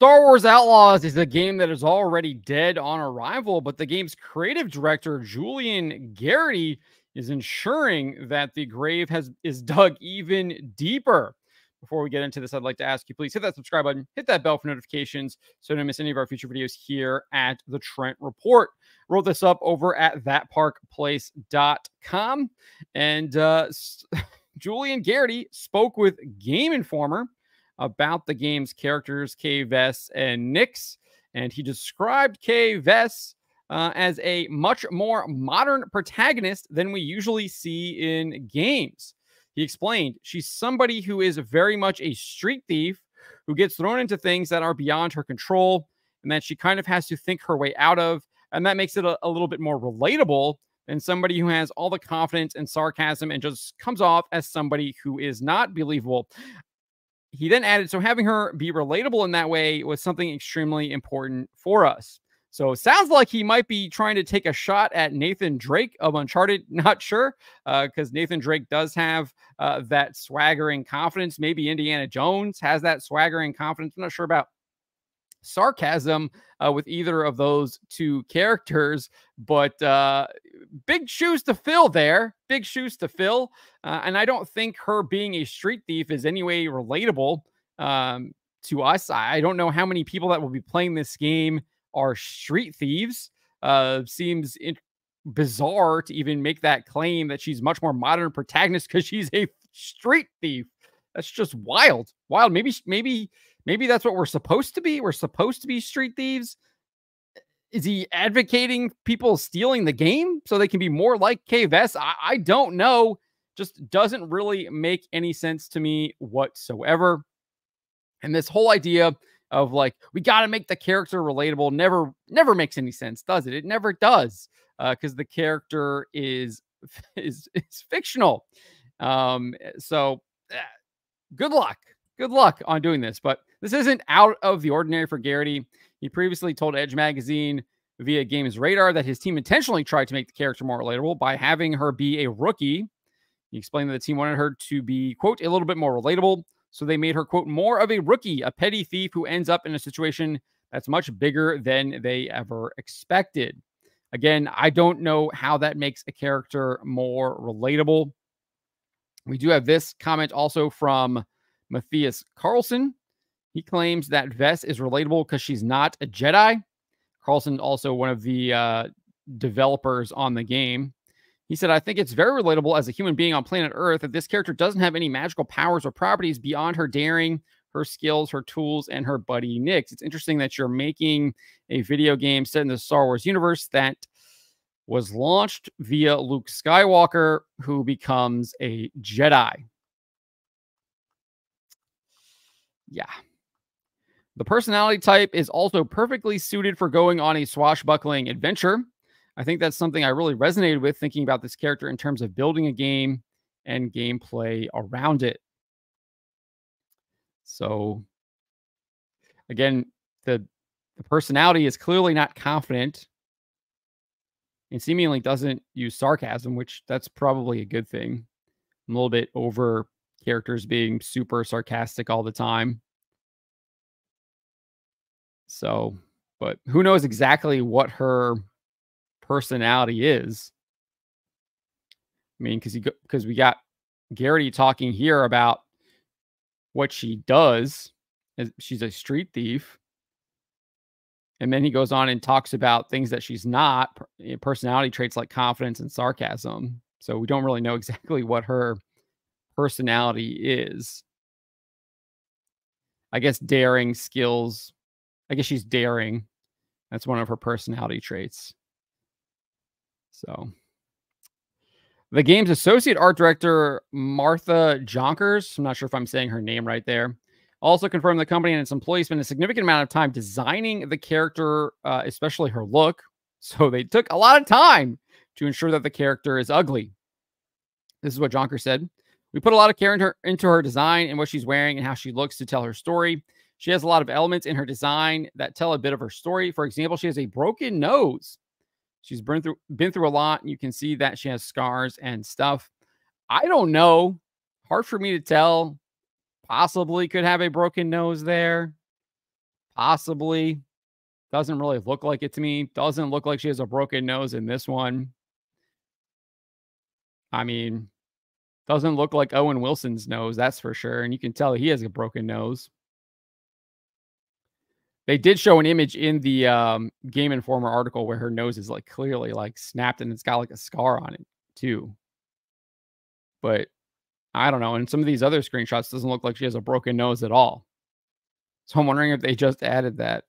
Star Wars Outlaws is a game that is already dead on arrival, but the game's creative director, Julian Garity, is ensuring that the grave is dug even deeper. Before we get into this, I'd like to ask you, please hit that subscribe button, hit that bell for notifications so you don't miss any of our future videos here at the Trent Report. Wrote this up over at thatparkplace.com. And Julian Garity spoke with Game Informer about the game's characters, Kay Vess and Nix, and he described Kay Vess as a much more modern protagonist than we usually see in games. He explained she's somebody who is very much a street thief who gets thrown into things that are beyond her control and that she kind of has to think her way out of, and that makes it a little bit more relatable than somebody who has all the confidence and sarcasm and just comes off as somebody who is not believable. He then added, so having her be relatable in that way was something extremely important for us. So it sounds like he might be trying to take a shot at Nathan Drake of Uncharted. Not sure, because Nathan Drake does have that swaggering confidence. Maybe Indiana Jones has that swaggering confidence. I'm not sure about sarcasm with either of those two characters, but big shoes to fill there. Big shoes to fill. And I don't think her being a street thief is any way relatable to us. I don't know how many people that will be playing this game are street thieves. Seems bizarre to even make that claim that she's much more modern protagonist because she's a street thief. That's just wild. Wild. Maybe that's what we're supposed to be. We're supposed to be street thieves. Is he advocating people stealing the game so they can be more like Kay Vess? I don't know. Just doesn't really make any sense to me whatsoever. And this whole idea of like, we got to make the character relatable never makes any sense, does it? It never does, because the character is fictional. So good luck on doing this. But this isn't out of the ordinary for Garity. He previously told Edge Magazine via Games Radar that his team intentionally tried to make the character more relatable by having her be a rookie. He explained that the team wanted her to be, quote, a little bit more relatable. So they made her, quote, more of a rookie, a petty thief who ends up in a situation that's much bigger than they ever expected. Again, I don't know how that makes a character more relatable. We do have this comment also from Matthias Carlson. He claims that Vess is relatable because she's not a Jedi. Carlson, also one of the developers on the game. He said, I think it's very relatable as a human being on planet Earth that this character doesn't have any magical powers or properties beyond her daring, her skills, her tools, and her buddy Nix. It's interesting that you're making a video game set in the Star Wars universe that was launched via Luke Skywalker, who becomes a Jedi. Yeah. The personality type is also perfectly suited for going on a swashbuckling adventure. I think that's something I really resonated with thinking about this character in terms of building a game and gameplay around it. So, again, the personality is clearly not confident and seemingly doesn't use sarcasm, which that's probably a good thing. I'm a little bit over characters being super sarcastic all the time. So, but who knows exactly what her personality is. I mean, because we got Garity talking here about what she does. She's a street thief. And then he goes on and talks about things that she's not, personality traits like confidence and sarcasm. So we don't really know exactly what her personality is. I guess daring, skills. I guess she's daring. That's one of her personality traits. So the game's associate art director, Martha Jonkers, I'm not sure if I'm saying her name right there, also confirmed the company and its employees spent a significant amount of time designing the character, especially her look. So they took a lot of time to ensure that the character is ugly. This is what Jonker said. We put a lot of care into her design and what she's wearing and how she looks to tell her story. She has a lot of elements in her design that tell a bit of her story. For example, she has a broken nose. She's been through a lot, and you can see that she has scars and stuff. I don't know. Hard for me to tell. Possibly could have a broken nose there. Possibly. Doesn't really look like it to me. Doesn't look like she has a broken nose in this one. I mean, doesn't look like Owen Wilson's nose, that's for sure. And you can tell he has a broken nose. They did show an image in the Game Informer article where her nose is like clearly like snapped and it's got like a scar on it too. But I don't know. And some of these other screenshots doesn't look like she has a broken nose at all. So I'm wondering if they just added that.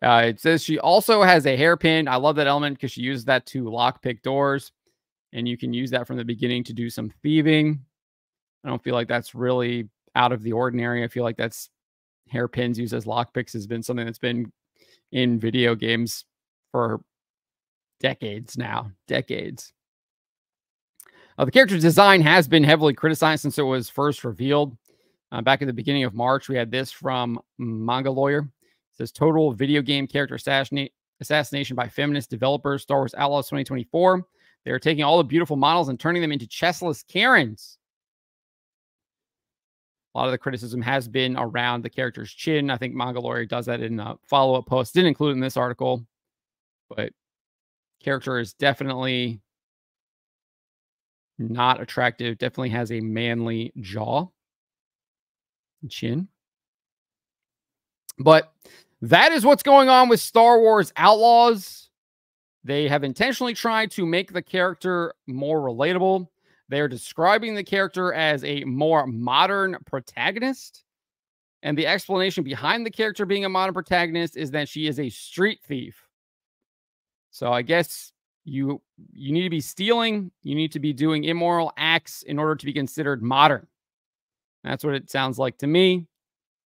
It says she also has a hairpin. I love that element because she uses that to lockpick doors. And you can use that from the beginning to do some thieving. I don't feel like that's really out of the ordinary. I feel like that's hairpins used as lockpicks has been something that's been in video games for decades now. Decades. The character's design has been heavily criticized since it was first revealed. Back at the beginning of March, we had this from Manga Lawyer. It says total video game character assassination by feminist developers, Star Wars Outlaws 2024. They're taking all the beautiful models and turning them into chestless Karens. A lot of the criticism has been around the character's chin. I think Manga Lawyer does that in a follow-up post. Didn't include it in this article, but character is definitely not attractive. Definitely has a manly jaw and chin. But that is what's going on with Star Wars Outlaws. They have intentionally tried to make the character more relatable. They're describing the character as a more modern protagonist. And the explanation behind the character being a modern protagonist is that she is a street thief. So I guess you need to be stealing. You need to be doing immoral acts in order to be considered modern. That's what it sounds like to me.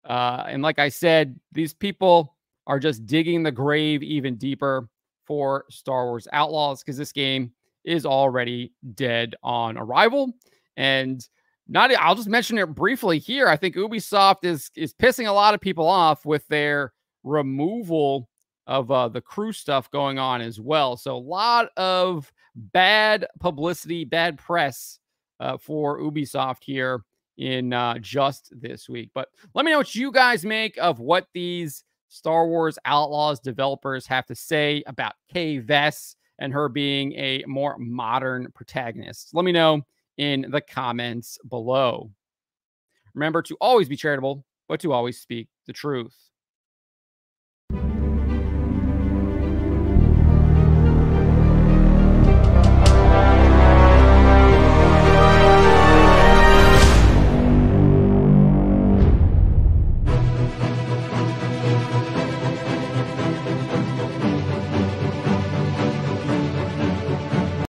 And like I said, these people are just digging the grave even deeper for Star Wars Outlaws because this game is already dead on arrival. And I'll just mention it briefly here. I think Ubisoft is pissing a lot of people off with their removal of the crew stuff going on as well. So a lot of bad publicity, bad press for Ubisoft here in just this week. But let me know what you guys make of what these Star Wars Outlaws developers have to say about Kay Vess and her being a more modern protagonist. Let me know in the comments below. Remember to always be charitable, but to always speak the truth.